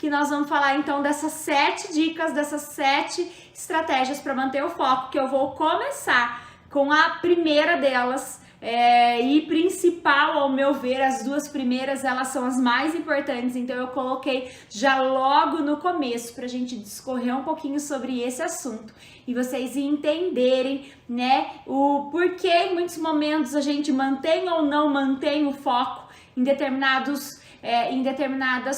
que nós vamos falar então dessas 7 dicas, dessas 7 estratégias para manter o foco, que eu vou começar com a primeira delas. E principal, ao meu ver, as 2 primeiras, elas são as mais importantes, então eu coloquei já logo no começo pra gente discorrer um pouquinho sobre esse assunto e vocês entenderem, né, o porquê em muitos momentos a gente mantém ou não mantém o foco em determinadas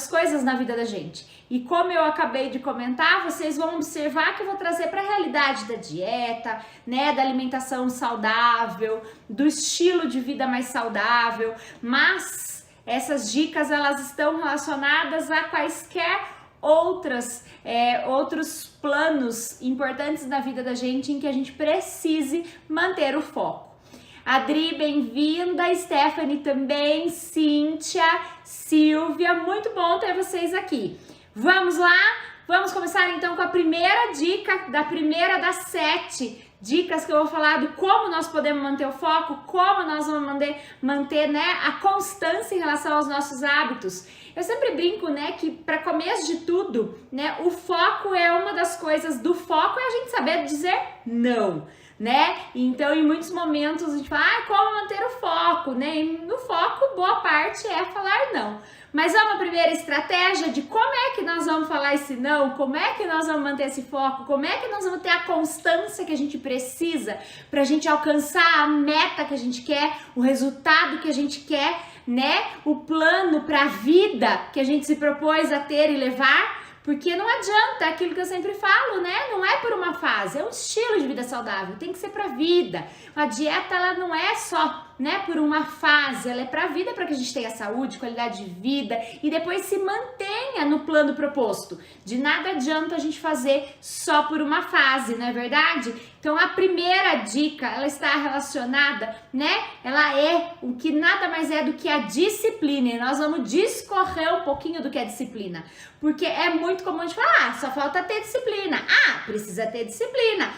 coisas na vida da gente. E como eu acabei de comentar, vocês vão observar que eu vou trazer para a realidade da dieta, né, da alimentação saudável, do estilo de vida mais saudável, mas essas dicas elas estão relacionadas a quaisquer outros planos importantes na vida da gente em que a gente precise manter o foco. Adri, bem-vinda, Stephanie também, Cíntia, Silvia, muito bom ter vocês aqui. Vamos lá? Vamos começar então com a primeira dica, da primeira das 7 dicas que eu vou falar do como nós podemos manter o foco, como nós vamos manter, né, a constância em relação aos nossos hábitos. Eu sempre brinco, né, que para começo de tudo, né, o foco é uma das coisas do foco é a gente saber dizer não, né? Então, em muitos momentos a gente fala, como manter o foco, né? E no foco, boa parte é falar não. Mas é uma primeira estratégia de como é que nós vamos falar esse não, como é que nós vamos manter esse foco, como é que nós vamos ter a constância que a gente precisa para a gente alcançar a meta que a gente quer, o resultado que a gente quer, né? O plano para a vida que a gente se propôs a ter e levar. Porque não adianta, aquilo que eu sempre falo, né? Não é por uma fase, é um estilo de vida saudável, tem que ser pra vida. A dieta, ela não é só, né, por uma fase, ela é pra vida, para que a gente tenha saúde, qualidade de vida e depois se mantenha no plano proposto. De nada adianta a gente fazer só por uma fase, não é verdade? Então, a primeira dica, ela está relacionada, né? Ela é o que nada mais é do que a disciplina. E nós vamos discorrer um pouquinho do que é disciplina. Porque é muito comum a gente falar, só falta ter disciplina. Precisa ter disciplina.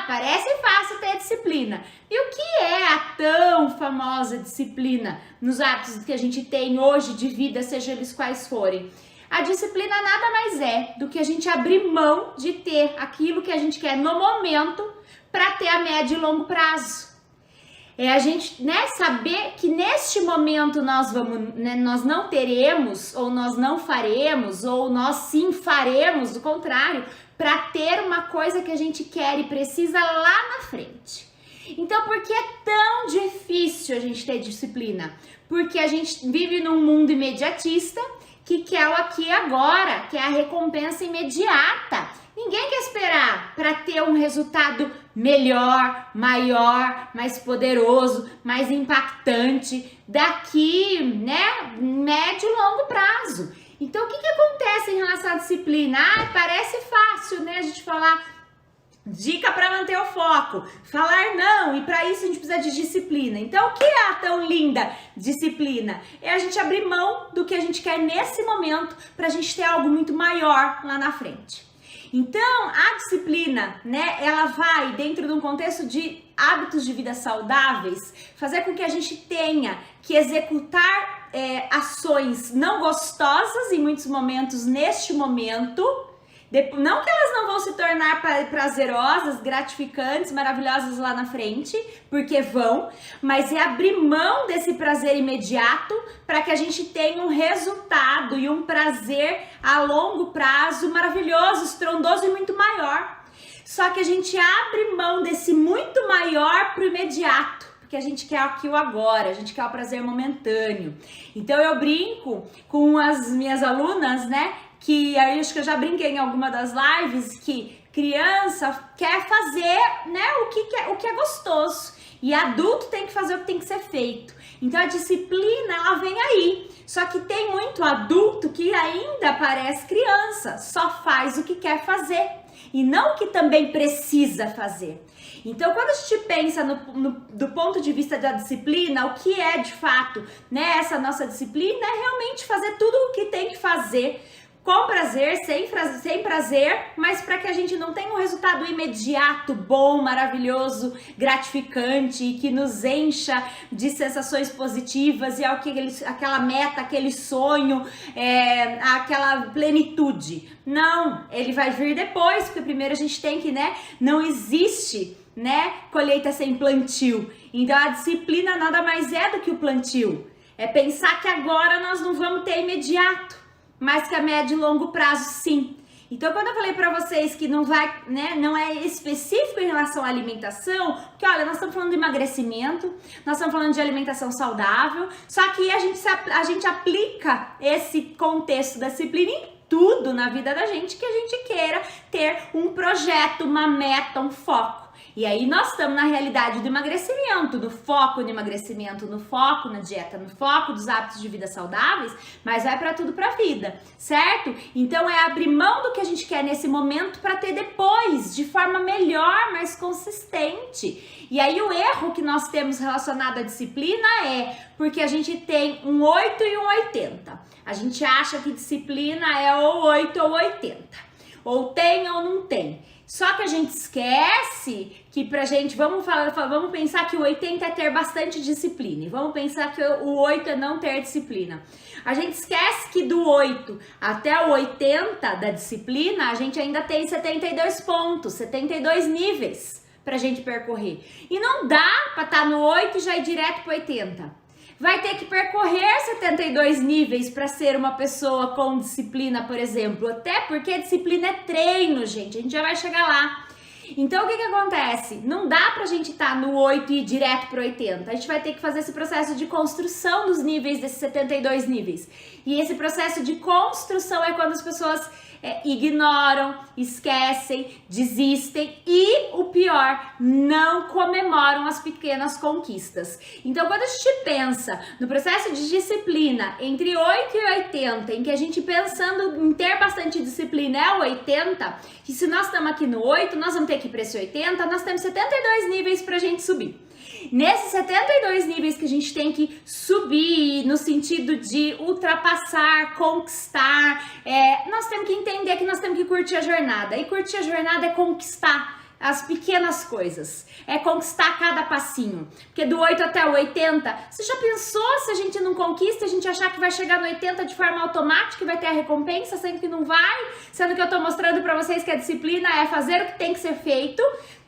Parece fácil ter disciplina. E o que é a tão famosa disciplina nos hábitos que a gente tem hoje de vida, seja eles quais forem? A disciplina nada mais é do que a gente abrir mão de ter aquilo que a gente quer no momento para ter a médio e longo prazo. É a gente, né, saber que neste momento nós não teremos, ou nós não faremos, ou nós sim faremos, do contrário, para ter uma coisa que a gente quer e precisa lá na frente. Então, por que é tão difícil a gente ter disciplina? Porque a gente vive num mundo imediatista que quer o aqui e agora, que é a recompensa imediata. Ninguém quer esperar para ter um resultado melhor, maior, mais poderoso, mais impactante daqui, né, médio e longo prazo. Então, o que acontece em relação à disciplina? Parece fácil, né, a gente falar dica para manter o foco, falar não, e para isso a gente precisa de disciplina. Então, o que é a tão linda disciplina? É a gente abrir mão do que a gente quer nesse momento para a gente ter algo muito maior lá na frente. Então, a disciplina, né, ela vai dentro de um contexto de hábitos de vida saudáveis, fazer com que a gente tenha que executar ações não gostosas em muitos momentos neste momento. Não que elas não vão se tornar prazerosas, gratificantes, maravilhosas lá na frente, porque vão, mas é abrir mão desse prazer imediato para que a gente tenha um resultado e um prazer a longo prazo maravilhoso, estrondoso e muito maior. Só que a gente abre mão desse muito maior para o imediato, porque a gente quer aqui o agora, a gente quer o prazer momentâneo. Então eu brinco com as minhas alunas, né? Que aí acho que eu já brinquei em alguma das lives que criança quer fazer, né, o que é gostoso e adulto tem que fazer o que tem que ser feito. Então a disciplina ela vem aí. Só que tem muito adulto que ainda parece criança, só faz o que quer fazer e não o que também precisa fazer. Então, quando a gente pensa do ponto de vista da disciplina, o que é de fato, né, essa nossa disciplina é realmente fazer tudo o que tem que fazer com prazer, sem prazer, mas para que a gente não tenha um resultado imediato, bom, maravilhoso, gratificante e que nos encha de sensações positivas e aquela meta, aquele sonho, aquela plenitude. Não, ele vai vir depois, porque primeiro a gente tem que, não existe, colheita sem plantio. Então a disciplina nada mais é do que o plantio. É pensar que agora nós não vamos ter imediato, mas que a médio e longo prazo sim. Então quando eu falei pra vocês que não vai, não é específico em relação à alimentação, porque olha, nós estamos falando de emagrecimento, nós estamos falando de alimentação saudável, só que a gente aplica esse contexto da disciplina em tudo na vida da gente que a gente queira ter um projeto, uma meta, um foco. E aí nós estamos na realidade do emagrecimento, no foco no emagrecimento, no foco na dieta, no foco dos hábitos de vida saudáveis, mas vai para tudo para a vida, certo? Então é abrir mão do que a gente quer nesse momento para ter depois, de forma melhor, mais consistente. E aí o erro que nós temos relacionado à disciplina é porque a gente tem um 8 e um 80. A gente acha que disciplina é ou 8 ou 80. Ou tem ou não tem. Só que a gente esquece que pra gente, vamos pensar que o 80 é ter bastante disciplina. E vamos pensar que o 8 é não ter disciplina. A gente esquece que do 8 até o 80 da disciplina, a gente ainda tem 72 pontos, 72 níveis pra gente percorrer. E não dá pra estar no 8 e já ir direto pro 80. Vai ter que percorrer 72 níveis para ser uma pessoa com disciplina, por exemplo. Até porque disciplina é treino, gente. A gente já vai chegar lá. Então, o que acontece? Não dá pra gente estar no 8 e ir direto pro 80. A gente vai ter que fazer esse processo de construção dos níveis, desses 72 níveis. E esse processo de construção é quando as pessoas ignoram, esquecem, desistem e, o pior, não comemoram as pequenas conquistas. Então, quando a gente pensa no processo de disciplina entre 8 e 80, em que a gente pensando em ter bastante disciplina é o 80, e se nós estamos aqui no 8, nós vamos ter que ir para esse 80, nós temos 72 níveis para a gente subir. Nesses 72 níveis que a gente tem que subir no sentido de ultrapassar, conquistar, nós temos que entender que nós temos que curtir a jornada. E curtir a jornada é conquistar as pequenas coisas, é conquistar cada passinho. Porque do 8 até o 80, você já pensou se a gente não conquista, a gente achar que vai chegar no 80 de forma automática e vai ter a recompensa, sendo que não vai? Sendo que eu tô mostrando pra vocês que a disciplina é fazer o que tem que ser feito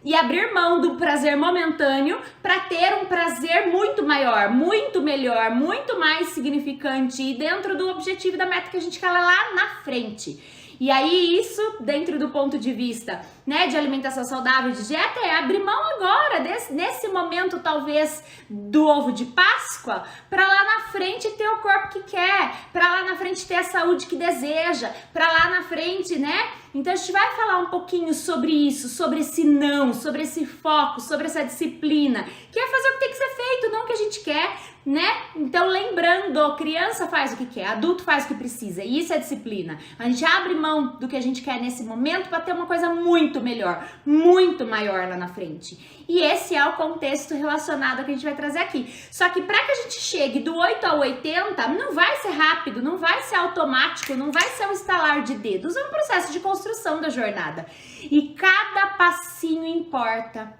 e abrir mão do prazer momentâneo para ter um prazer muito maior, muito melhor, muito mais significante e dentro do objetivo da meta que a gente quer lá na frente. E aí isso, dentro do ponto de vista, de alimentação saudável, de dieta, é abrir mão agora, nesse momento talvez do ovo de Páscoa, para lá na frente ter o corpo que quer, para lá na frente ter a saúde que deseja, para lá na frente, Então a gente vai falar um pouquinho sobre isso, sobre esse não, sobre esse foco, sobre essa disciplina, que é fazer o que tem que ser feito, não o que a gente quer, Então lembrando, criança faz o que quer, adulto faz o que precisa, e isso é disciplina. A gente abre mão do que a gente quer nesse momento para ter uma coisa muito melhor, muito maior lá na frente. E esse é o contexto relacionado ao que a gente vai trazer aqui. Só que para que a gente chegue do 8 ao 80, não vai ser rápido, não vai ser automático, não vai ser um estalar de dedos, é um processo de construção da jornada. E cada passinho importa,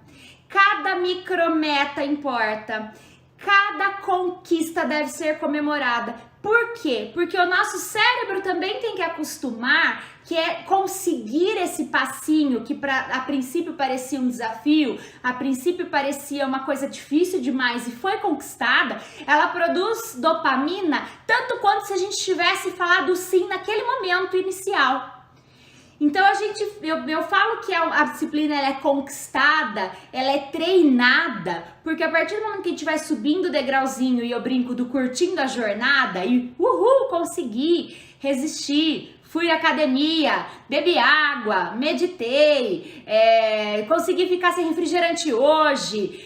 cada micrometa importa, cada conquista deve ser comemorada. Por quê? Porque o nosso cérebro também tem que acostumar que é conseguir esse passinho que a princípio parecia um desafio, a princípio parecia uma coisa difícil demais e foi conquistada, ela produz dopamina tanto quanto se a gente tivesse falado sim naquele momento inicial. Então eu falo que a disciplina ela é conquistada, ela é treinada, porque a partir do momento que a gente vai subindo o degrauzinho e eu brinco do curtindo a jornada e consegui resistir, fui à academia, bebi água, meditei, consegui ficar sem refrigerante hoje,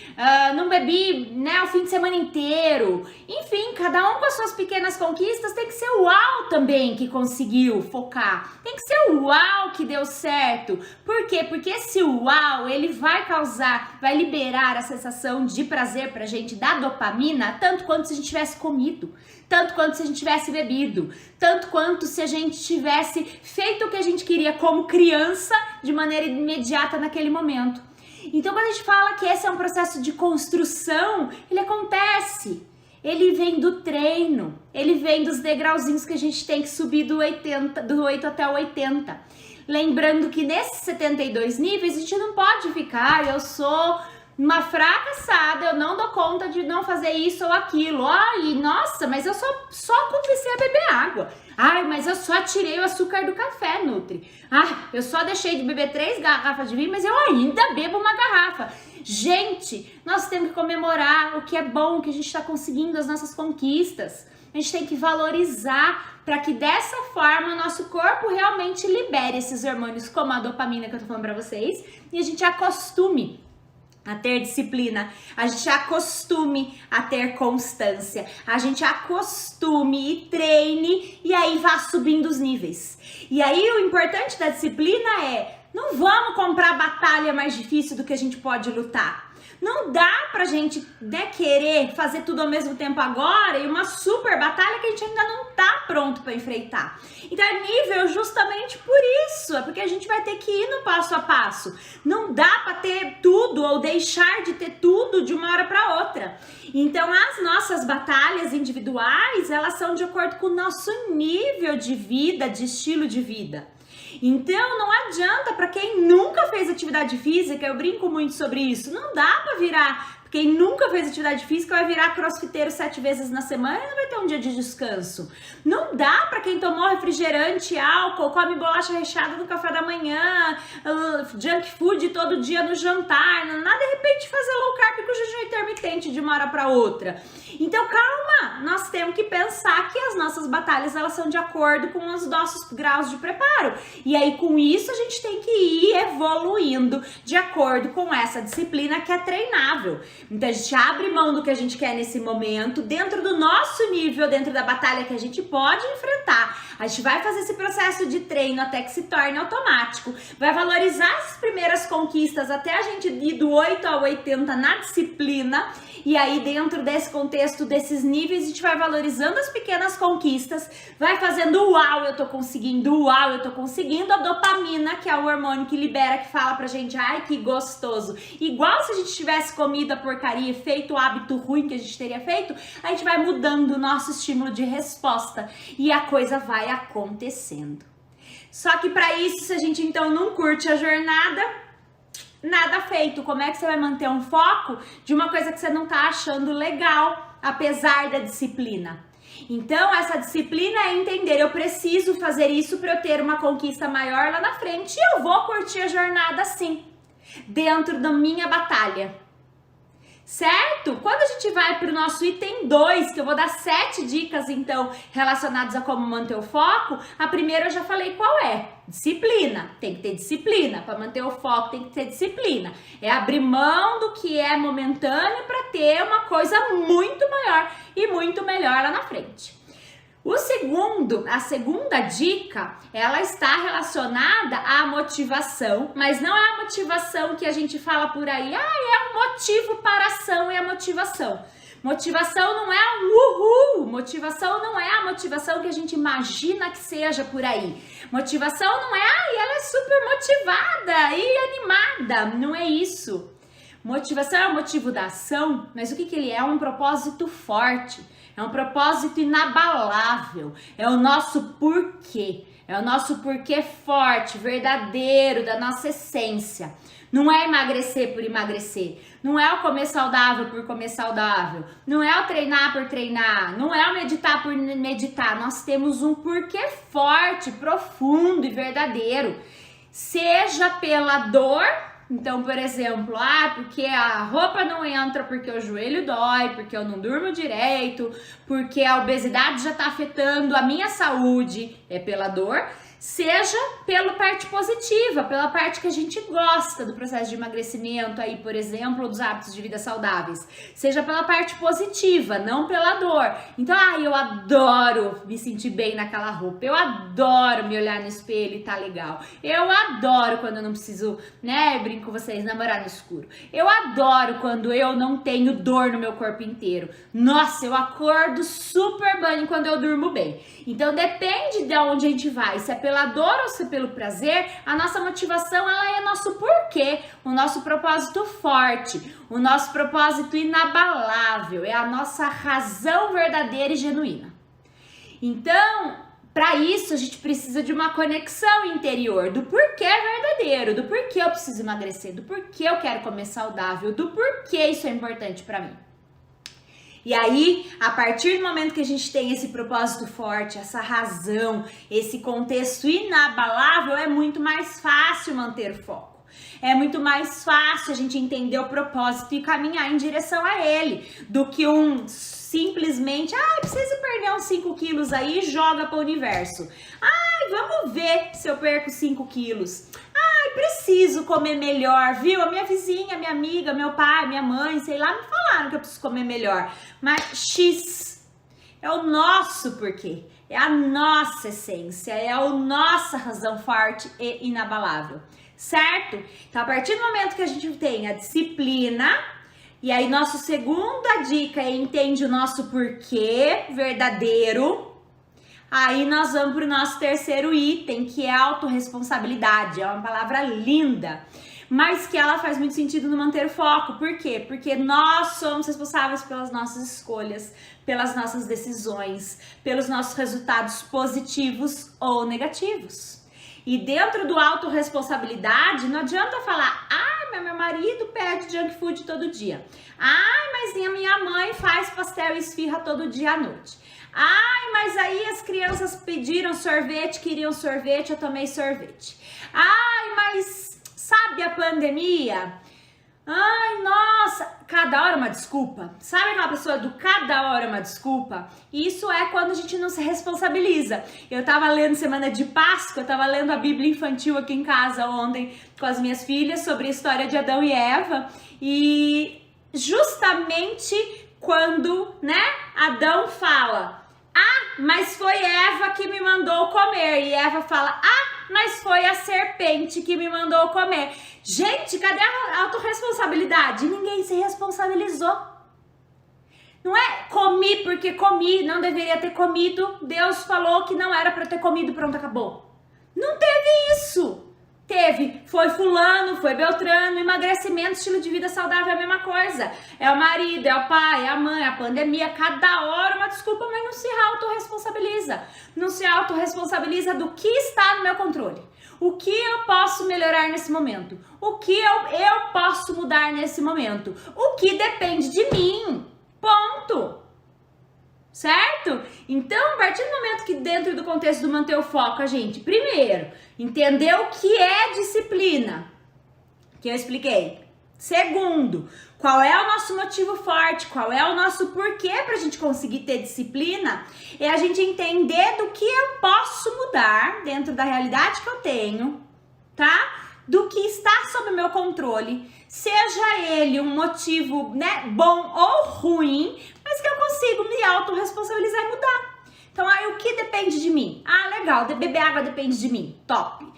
não bebi, né, o fim de semana inteiro. Enfim, cada um com as suas pequenas conquistas. Tem que ser o uau também que conseguiu focar. Tem que ser o uau que deu certo. Por quê? Porque esse uau, ele vai liberar a sensação de prazer pra gente, da dopamina, tanto quanto se a gente tivesse comido, tanto quanto se a gente tivesse bebido, tanto quanto se a gente tivesse feito o que a gente queria como criança de maneira imediata naquele momento. Então, quando a gente fala que esse é um processo de construção, ele acontece. Ele vem do treino, ele vem dos degrauzinhos que a gente tem que subir do 8 até o 80. Lembrando que nesses 72 níveis, a gente não pode ficar, eu sou uma fracassada, eu não dou conta de não fazer isso ou aquilo. Ai, nossa, mas eu só comecei a beber água. Ai, mas eu só tirei o açúcar do café, Nutri. Ai, eu só deixei de beber 3 garrafas de vinho, mas eu ainda bebo uma garrafa. Gente, nós temos que comemorar o que é bom, o que a gente está conseguindo, as nossas conquistas. A gente tem que valorizar para que dessa forma o nosso corpo realmente libere esses hormônios, como a dopamina que eu tô falando para vocês, e a gente acostume a ter disciplina, a gente acostume a ter constância, a gente acostume e treine e aí vá subindo os níveis. E aí o importante da disciplina é, não vamos comprar batalha mais difícil do que a gente pode lutar. Não dá pra gente, né, querer fazer tudo ao mesmo tempo agora e uma super batalha que a gente ainda não tá pronto pra enfrentar. Então é nível justamente por isso, é porque a gente vai ter que ir no passo a passo. Não dá pra ter tudo ou deixar de ter tudo de uma hora pra outra. Então as nossas batalhas individuais, elas são de acordo com o nosso nível de vida, de estilo de vida. Então não adianta para quem nunca fez atividade física, eu brinco muito sobre isso, não dá para virar, quem nunca fez atividade física vai virar crossfiteiro 7 vezes na semana e não vai ter um dia de descanso. Não dá para quem tomou refrigerante, álcool, come bolacha recheada no café da manhã, junk food todo dia no jantar, nada de repente fazer low carb com jejum intermitente de uma hora para outra. Então calma, nós temos que pensar que as nossas batalhas elas são de acordo com os nossos graus de preparo. E aí com isso a gente tem que ir evoluindo de acordo com essa disciplina que é treinável. Então a gente abre mão do que a gente quer nesse momento, dentro do nosso nível, dentro da batalha que a gente pode enfrentar. A gente vai fazer esse processo de treino até que se torne automático, vai valorizar as primeiras conquistas até a gente ir do 8 ao 80 na disciplina. E aí dentro desse contexto, desses níveis, a gente vai valorizando as pequenas conquistas, vai fazendo uau, eu tô conseguindo, uau, eu tô conseguindo, a dopamina, que é o hormônio que libera, que fala pra gente, ai que gostoso. Igual se a gente tivesse comido a porcaria e feito o hábito ruim que a gente teria feito, a gente vai mudando o nosso estímulo de resposta e a coisa vai acontecendo. Só que para isso, se a gente então não curte a jornada, nada feito. Como é que você vai manter um foco de uma coisa que você não tá achando legal, apesar da disciplina? Então, essa disciplina é entender, eu preciso fazer isso para eu ter uma conquista maior lá na frente e eu vou curtir a jornada sim, dentro da minha batalha. Certo? Quando a gente vai para o nosso item 2, que eu vou dar 7 dicas, então, relacionadas a como manter o foco, a primeira eu já falei qual é. Disciplina. Tem que ter disciplina. Para manter o foco tem que ter disciplina. É abrir mão do que é momentâneo para ter uma coisa muito maior e muito melhor lá na frente. A segunda dica, ela está relacionada à motivação, mas não é a motivação que a gente fala por aí, é um motivo para a ação e a motivação. Motivação não é um uhul, motivação não é a motivação que a gente imagina que seja por aí. Motivação não é, ela é super motivada e animada, não é isso. Motivação é o motivo da ação, mas o que ele é? É um propósito forte. É um propósito inabalável, é o nosso porquê, é o nosso porquê forte, verdadeiro, da nossa essência. Não é emagrecer por emagrecer, não é o comer saudável por comer saudável, não é o treinar por treinar, não é o meditar por meditar. Nós temos um porquê forte, profundo e verdadeiro, seja pela dor. Então, por exemplo, porque a roupa não entra, porque o joelho dói, porque eu não durmo direito, porque a obesidade já tá afetando a minha saúde, é pela dor. Seja pela parte positiva, pela parte que a gente gosta do processo de emagrecimento aí, por exemplo, ou dos hábitos de vida saudáveis. Seja pela parte positiva, não pela dor. Então, eu adoro me sentir bem naquela roupa. Eu adoro me olhar no espelho e tá legal. Eu adoro quando eu não preciso, né, eu brinco com vocês, namorar no escuro. Eu adoro quando eu não tenho dor no meu corpo inteiro. Nossa, eu acordo super bem quando eu durmo bem. Então, depende de onde a gente vai, se é pela dor ou se é pelo prazer, a nossa motivação, ela é nosso porquê, o nosso propósito forte, o nosso propósito inabalável, é a nossa razão verdadeira e genuína. Então, para isso, a gente precisa de uma conexão interior do porquê verdadeiro, do porquê eu preciso emagrecer, do porquê eu quero comer saudável, do porquê isso é importante para mim. E aí, a partir do momento que a gente tem esse propósito forte, essa razão, esse contexto inabalável, é muito mais fácil manter o foco. É muito mais fácil a gente entender o propósito e caminhar em direção a ele, do que simplesmente, preciso perder uns 5 quilos aí e joga para o universo. Vamos ver se eu perco 5 quilos. Preciso comer melhor, viu? A minha vizinha, minha amiga, meu pai, minha mãe, sei lá, me falaram que eu preciso comer melhor. Mas X é o nosso porquê, é a nossa essência, é a nossa razão forte e inabalável, certo? Então, a partir do momento que a gente tem a disciplina, e aí nossa segunda dica é entende o nosso porquê verdadeiro. Aí nós vamos para o nosso terceiro item, que é autorresponsabilidade. É uma palavra linda, mas que ela faz muito sentido no manter o foco. Por quê? Porque nós somos responsáveis pelas nossas escolhas, pelas nossas decisões, pelos nossos resultados positivos ou negativos. E dentro do autorresponsabilidade, não adianta falar, mas meu marido pede junk food todo dia. Mas a minha mãe faz pastel e esfirra todo dia à noite. Mas aí as crianças pediram sorvete, queriam sorvete, eu tomei sorvete. Mas sabe a pandemia? Nossa, cada hora uma desculpa. Sabe aquela pessoa do cada hora uma desculpa? Isso é quando a gente não se responsabiliza. Eu tava lendo Semana de Páscoa, eu tava lendo a Bíblia infantil aqui em casa ontem com as minhas filhas sobre a história de Adão e Eva. E justamente quando, Adão fala, mas foi Eva que me mandou comer. E Eva fala, mas foi a serpente que me mandou comer. Gente, cadê a autorresponsabilidade? Ninguém se responsabilizou. Não é comi porque comi, não deveria ter comido. Deus falou que não era para ter comido, pronto, acabou. Não teve isso. Teve, foi fulano, foi Beltrano, emagrecimento, estilo de vida saudável é a mesma coisa. É o marido, é o pai, é a mãe, a pandemia, cada hora uma desculpa, mas não se autorresponsabiliza. Não se autorresponsabiliza do que está no meu controle. O que eu posso melhorar nesse momento? O que eu posso mudar nesse momento? O que depende de mim? Ponto. Certo? Então, a partir do momento que dentro do contexto do manter o foco, a gente, primeiro, entender o que é disciplina, que eu expliquei. Segundo, qual é o nosso motivo forte, qual é o nosso porquê pra gente conseguir ter disciplina, é a gente entender do que eu posso mudar dentro da realidade que eu tenho, tá? Do que está sob meu controle, seja ele um motivo, bom ou ruim, mas que eu consigo me autorresponsabilizar e mudar. Então, o que depende de mim? Legal, beber água depende de mim, top.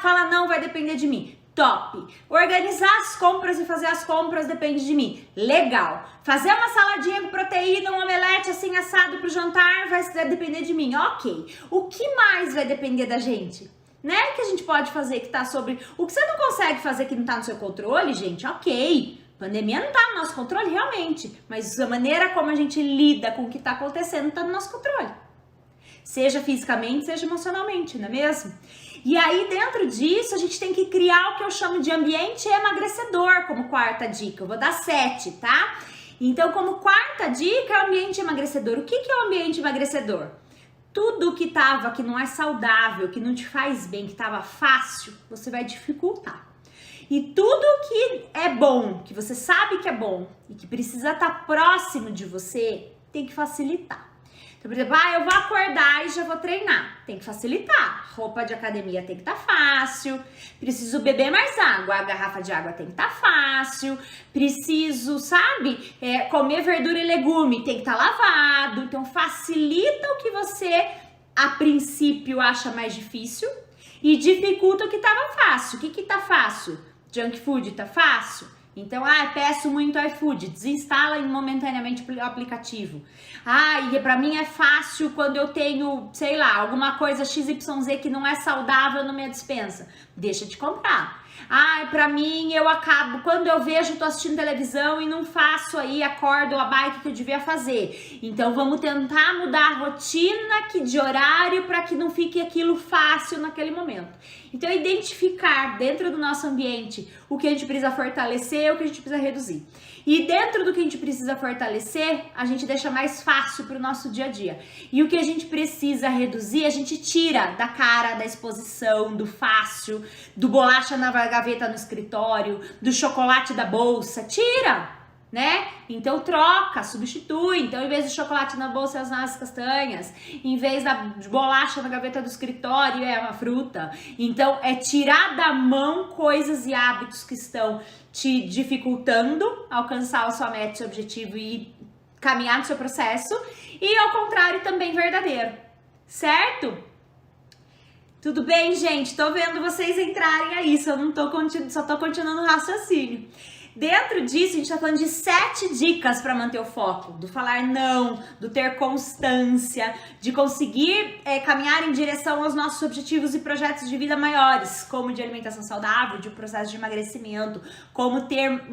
Falar não vai depender de mim, top. Organizar as compras e fazer as compras depende de mim, legal. Fazer uma saladinha com proteína, um omelete assim assado pro jantar vai depender de mim, ok. O que mais vai depender da gente? Que a gente pode fazer que tá sobre... O que você não consegue fazer que não tá no seu controle, gente, ok. Pandemia não tá no nosso controle, realmente. Mas a maneira como a gente lida com o que tá acontecendo tá no nosso controle. Seja fisicamente, seja emocionalmente, não é mesmo? E aí, dentro disso, a gente tem que criar o que eu chamo de ambiente emagrecedor, como quarta dica. Eu vou dar 7, tá? Então, como quarta dica, é o ambiente emagrecedor. O que é o ambiente emagrecedor? Tudo que não é saudável, que não te faz bem, que tava fácil, você vai dificultar. E tudo que é bom, que você sabe que é bom e que precisa estar próximo de você, tem que facilitar. Então, por exemplo, eu vou acordar e já vou treinar. Tem que facilitar. Roupa de academia tem que estar fácil. Preciso beber mais água. A garrafa de água tem que estar fácil. Preciso, sabe, comer verdura e legume. Tem que estar lavado. Então, facilita o que você, a princípio, acha mais difícil e dificulta o que estava fácil. O que tá fácil? Junk food tá fácil? Então, peço muito iFood, desinstala momentaneamente o aplicativo. E pra mim é fácil quando eu tenho, sei lá, alguma coisa XYZ que não é saudável na minha despensa. Deixa de comprar. Pra mim eu acabo, quando eu vejo, tô assistindo televisão e não faço acordo a bike que eu devia fazer. Então vamos tentar mudar a rotina de horário para que não fique aquilo fácil naquele momento. Então identificar dentro do nosso ambiente o que a gente precisa fortalecer e o que a gente precisa reduzir. E dentro do que a gente precisa fortalecer, a gente deixa mais fácil para o nosso dia a dia. E o que a gente precisa reduzir, a gente tira da cara, da exposição, do fácil, do bolacha na gaveta no escritório, do chocolate da bolsa, tira, né? Então troca, substitui. Então, em vez de chocolate na bolsa, as nossas castanhas. Em vez da bolacha na gaveta do escritório, é uma fruta. Então, é tirar da mão coisas e hábitos que estão te dificultando alcançar a sua meta, seu objetivo e caminhar no seu processo. E ao contrário, também verdadeiro, certo? Tudo bem, gente? Tô vendo vocês entrarem aí, só tô continuando o raciocínio. Dentro disso, a gente tá falando de 7 dicas para manter o foco, do falar não, do ter constância, de conseguir caminhar em direção aos nossos objetivos e projetos de vida maiores, como de alimentação saudável, de processo de emagrecimento, como ter,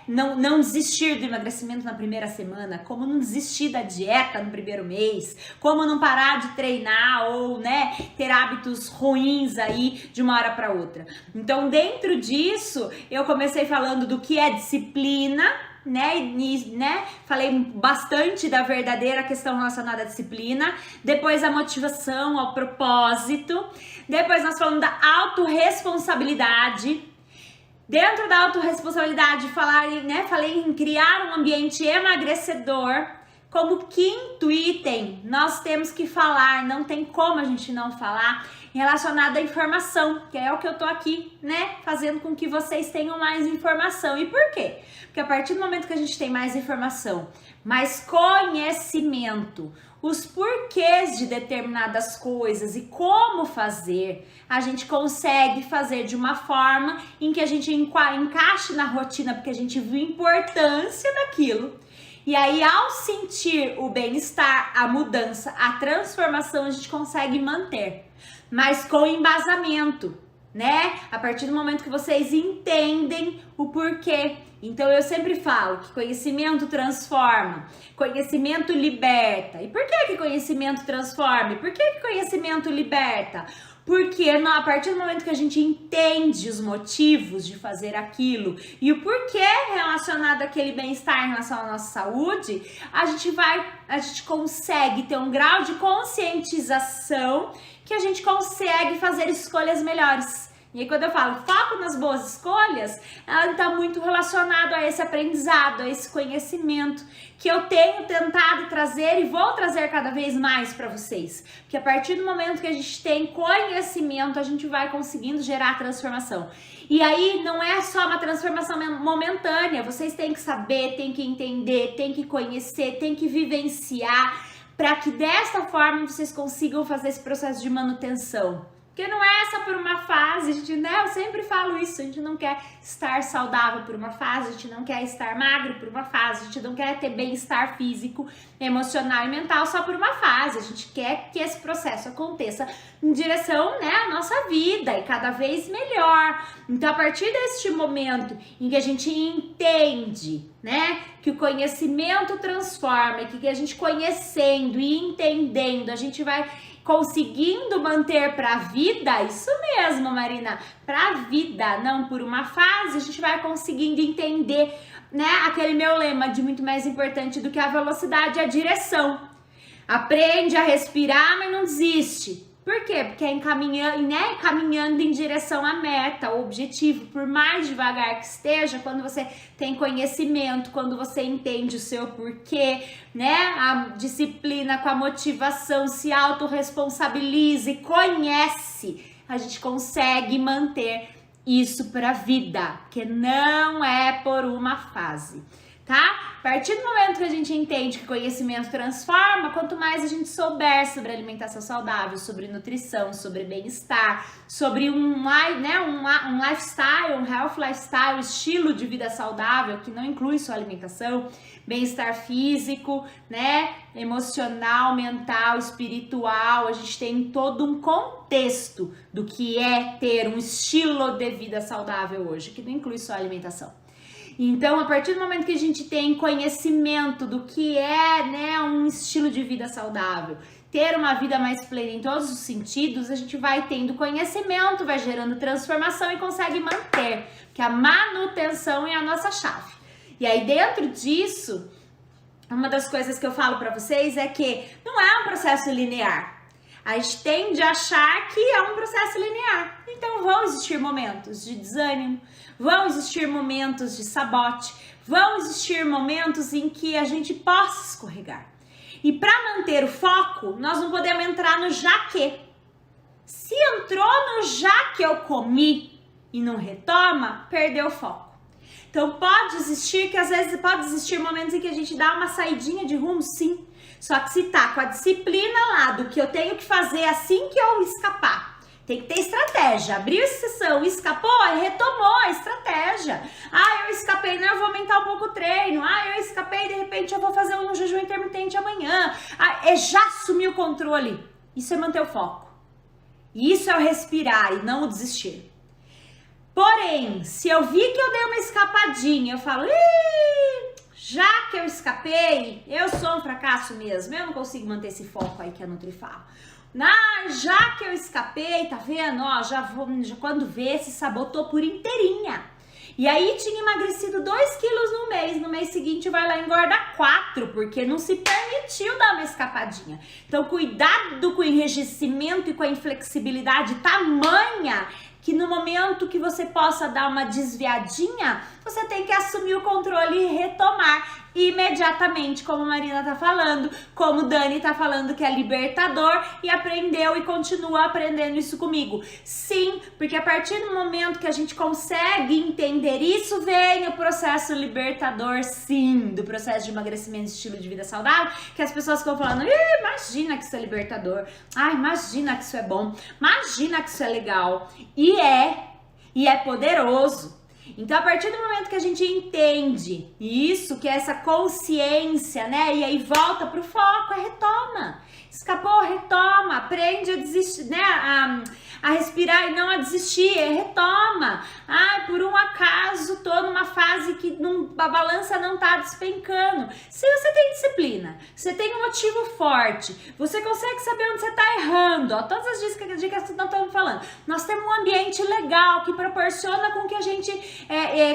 não desistir do emagrecimento na primeira semana, como não desistir da dieta no primeiro mês, como não parar de treinar ou, ter hábitos ruins aí de uma hora para outra. Então, dentro disso, eu comecei falando do que é disciplina, falei bastante da verdadeira questão relacionada à disciplina, depois a motivação, ao propósito, depois nós falamos da autorresponsabilidade. Dentro da autorresponsabilidade, falei em criar um ambiente emagrecedor. Como quinto item, nós temos que falar, não tem como a gente não falar, relacionado à informação, que é o que eu tô aqui, fazendo com que vocês tenham mais informação. E por quê? Porque a partir do momento que a gente tem mais informação, mais conhecimento, os porquês de determinadas coisas e como fazer, a gente consegue fazer de uma forma em que a gente encaixe na rotina, porque a gente viu a importância daquilo. E aí, ao sentir o bem-estar, a mudança, a transformação, a gente consegue manter. Mas com embasamento, A partir do momento que vocês entendem o porquê. Então, eu sempre falo que conhecimento transforma, conhecimento liberta. E por que conhecimento transforma? E por que conhecimento liberta? Porque a partir do momento que a gente entende os motivos de fazer aquilo e o porquê relacionado àquele bem-estar em relação à nossa saúde, a gente consegue ter um grau de conscientização que a gente consegue fazer escolhas melhores. E aí, quando eu falo foco nas boas escolhas, ela está muito relacionado a esse aprendizado, a esse conhecimento que eu tenho tentado trazer e vou trazer cada vez mais para vocês. Porque a partir do momento que a gente tem conhecimento, a gente vai conseguindo gerar transformação. E aí não é só uma transformação momentânea, vocês têm que saber, têm que entender, têm que conhecer, têm que vivenciar, para que desta forma vocês consigam fazer esse processo de manutenção. Porque não é só por uma fase, a gente, eu sempre falo isso, a gente não quer estar saudável por uma fase, a gente não quer estar magro por uma fase, a gente não quer ter bem-estar físico, emocional e mental só por uma fase, a gente quer que esse processo aconteça em direção, à nossa vida e cada vez melhor. Então, a partir deste momento em que a gente entende, que o conhecimento transforma e que a gente conhecendo e entendendo, a gente vai conseguindo manter para a vida, isso mesmo, Marina, para a vida, não por uma fase, a gente vai conseguindo entender, aquele meu lema de muito mais importante do que a velocidade, a direção. Aprende a respirar, mas não desiste. Por quê? Porque é caminhando em direção à meta, ao objetivo, por mais devagar que esteja, quando você tem conhecimento, quando você entende o seu porquê, né? A disciplina com a motivação, se autorresponsabiliza e conhece, a gente consegue manter isso para a vida, porque não é por uma fase, tá? A partir do momento que a gente entende que conhecimento transforma, quanto mais a gente souber sobre alimentação saudável, sobre nutrição, sobre bem-estar, sobre um lifestyle, um health lifestyle, estilo de vida saudável, que não inclui só alimentação, bem-estar físico, né, emocional, mental, espiritual, a gente tem todo um contexto do que é ter um estilo de vida saudável hoje, que não inclui só alimentação. Então, a partir do momento que a gente tem conhecimento do que é, né, um estilo de vida saudável, ter uma vida mais plena em todos os sentidos, a gente vai tendo conhecimento, vai gerando transformação e consegue manter, porque a manutenção é a nossa chave. E aí, dentro disso, uma das coisas que eu falo para vocês é que não é um processo linear. A gente tende a achar que é um processo linear. Então vão existir momentos de desânimo, vão existir momentos de sabote, vão existir momentos em que a gente possa escorregar. E para manter o foco, nós não podemos entrar no já que. Se entrou no já que eu comi e não retoma, perdeu o foco. Então pode existir que às vezes pode existir momentos em que a gente dá uma saidinha de rumo, sim. Só que se tá com a disciplina lá do que eu tenho que fazer assim que eu escapar, tem que ter estratégia. Abriu a sessão, escapou, retomou a estratégia. Ah, eu escapei, não, eu vou aumentar um pouco o treino. Ah, eu escapei, de repente eu vou fazer um jejum intermitente amanhã. Ah, já assumir o controle. Isso é manter o foco. Isso é o respirar e não o desistir. Porém, se eu vi que eu dei uma escapadinha, eu falo, já que eu escapei, eu sou um fracasso mesmo, eu não consigo manter esse foco aí que a Nutri fala. Já que eu escapei, tá vendo? Ó, já quando vê, se sabotou por inteirinha. E aí tinha emagrecido 2 quilos no mês seguinte vai lá e engorda 4, porque não se permitiu dar uma escapadinha. Então cuidado com o enrijecimento e com a inflexibilidade tamanha que no momento que você possa dar uma desviadinha, você tem que assumir o controle e retomar imediatamente, como a Marina tá falando, como o Dani tá falando que é libertador e aprendeu e continua aprendendo isso comigo. Sim, porque a partir do momento que a gente consegue entender isso, vem o processo libertador, sim, do processo de emagrecimento e estilo de vida saudável, que as pessoas ficam falando, imagina que isso é libertador, imagina que isso é bom, imagina que isso é legal, e é poderoso. Então, a partir do momento que a gente entende isso, que é essa consciência, né? E aí volta pro foco, retoma. Escapou, retoma. Aprende a desistir, né? A respirar e não a desistir, retoma. Por um acaso tô numa fase que a balança não tá despencando. Se você tem disciplina, você tem um motivo forte, você consegue saber onde você tá errando, ó, todas as dicas que nós estamos falando. Nós temos um ambiente legal que proporciona com que a gente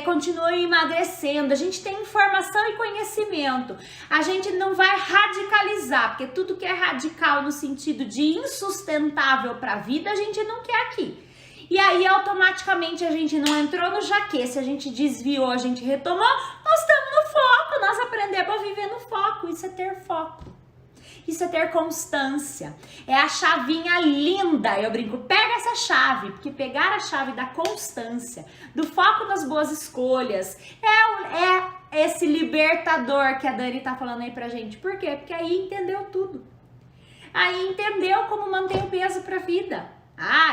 continue emagrecendo, a gente tem informação e conhecimento, a gente não vai radicalizar, porque tudo que é radical no sentido de insustentável para a vida, a gente não quer aqui. E aí, automaticamente, a gente não entrou no jaque, se a gente desviou, a gente retomou, nós estamos no foco, nós aprendemos a viver no foco, isso é ter foco. Isso é ter constância, é a chavinha linda, eu brinco, pega essa chave, porque pegar a chave da constância, do foco nas boas escolhas, é esse libertador que a Dani tá falando aí pra gente. Por quê? Porque aí entendeu tudo, aí entendeu como manter o peso pra vida.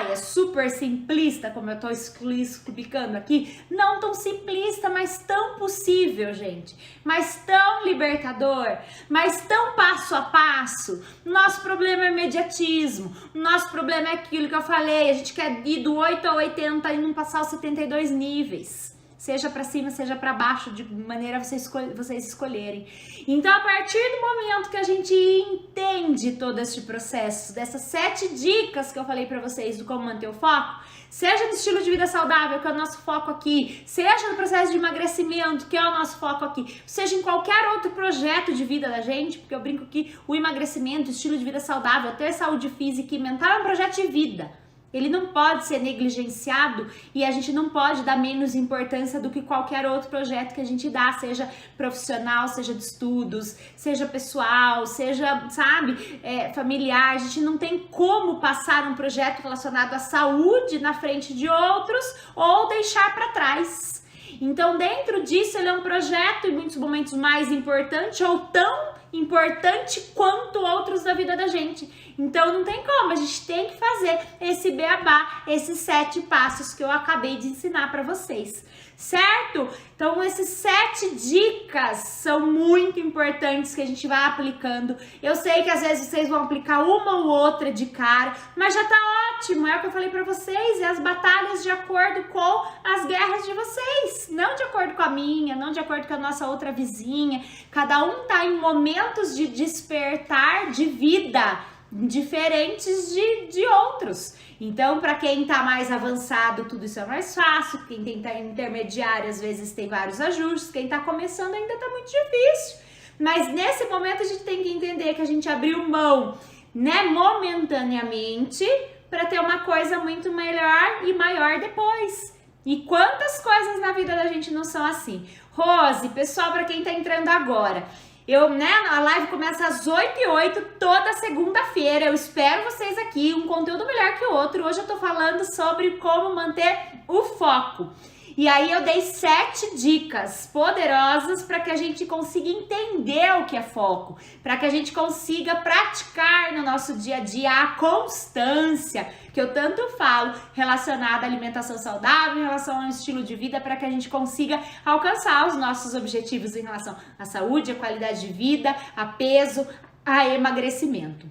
É super simplista, como eu tô explicando aqui. Não tão simplista, mas tão possível, gente. Mas tão libertador, mas tão passo a passo. Nosso problema é imediatismo. Nosso problema é aquilo que eu falei. A gente quer ir do 8 ao 80 e não passar os 72 níveis. seja para cima, seja para baixo, de maneira vocês escolherem. Então, a partir do momento que a gente entende todo este processo, dessas 7 dicas que eu falei para vocês do como manter o foco, seja no estilo de vida saudável, que é o nosso foco aqui, seja no processo de emagrecimento, que é o nosso foco aqui, seja em qualquer outro projeto de vida da gente, porque eu brinco que o emagrecimento, o estilo de vida saudável, ter saúde física e mental é um projeto de vida. Ele não pode ser negligenciado e a gente não pode dar menos importância do que qualquer outro projeto que a gente dá, seja profissional, seja de estudos, seja pessoal, seja, sabe, familiar. A gente não tem como passar um projeto relacionado à saúde na frente de outros ou deixar para trás. Então, dentro disso, ele é um projeto em muitos momentos mais importante ou tão importante quanto outros da vida da gente. Então não tem como, a gente tem que fazer esse beabá, esses 7 passos que eu acabei de ensinar para vocês, certo? Então esses 7 dicas são muito importantes que a gente vai aplicando. Eu sei que às vezes vocês vão aplicar uma ou outra de cara, mas já tá ótimo, é o que eu falei para vocês, é as batalhas de acordo com as guerras de vocês, não de acordo com a minha, não de acordo com a nossa outra vizinha. Cada um tá em momentos de despertar de vida diferentes de outros. Então, para quem tá mais avançado, tudo isso é mais fácil. Quem tá intermediário, às vezes tem vários ajustes. Quem tá começando ainda tá muito difícil. Mas nesse momento a gente tem que entender que a gente abriu mão, né, momentaneamente, para ter uma coisa muito melhor e maior depois. E quantas coisas na vida da gente não são assim? Rose, pessoal, para quem tá entrando agora, a live começa às 8h08 toda segunda-feira. Eu espero vocês aqui, um conteúdo melhor que o outro. Hoje eu tô falando sobre como manter o foco. E aí eu dei 7 dicas poderosas para que a gente consiga entender o que é foco, para que a gente consiga praticar no nosso dia a dia a constância, que eu tanto falo, relacionada à alimentação saudável, em relação ao estilo de vida, para que a gente consiga alcançar os nossos objetivos em relação à saúde, à qualidade de vida, a peso, a emagrecimento.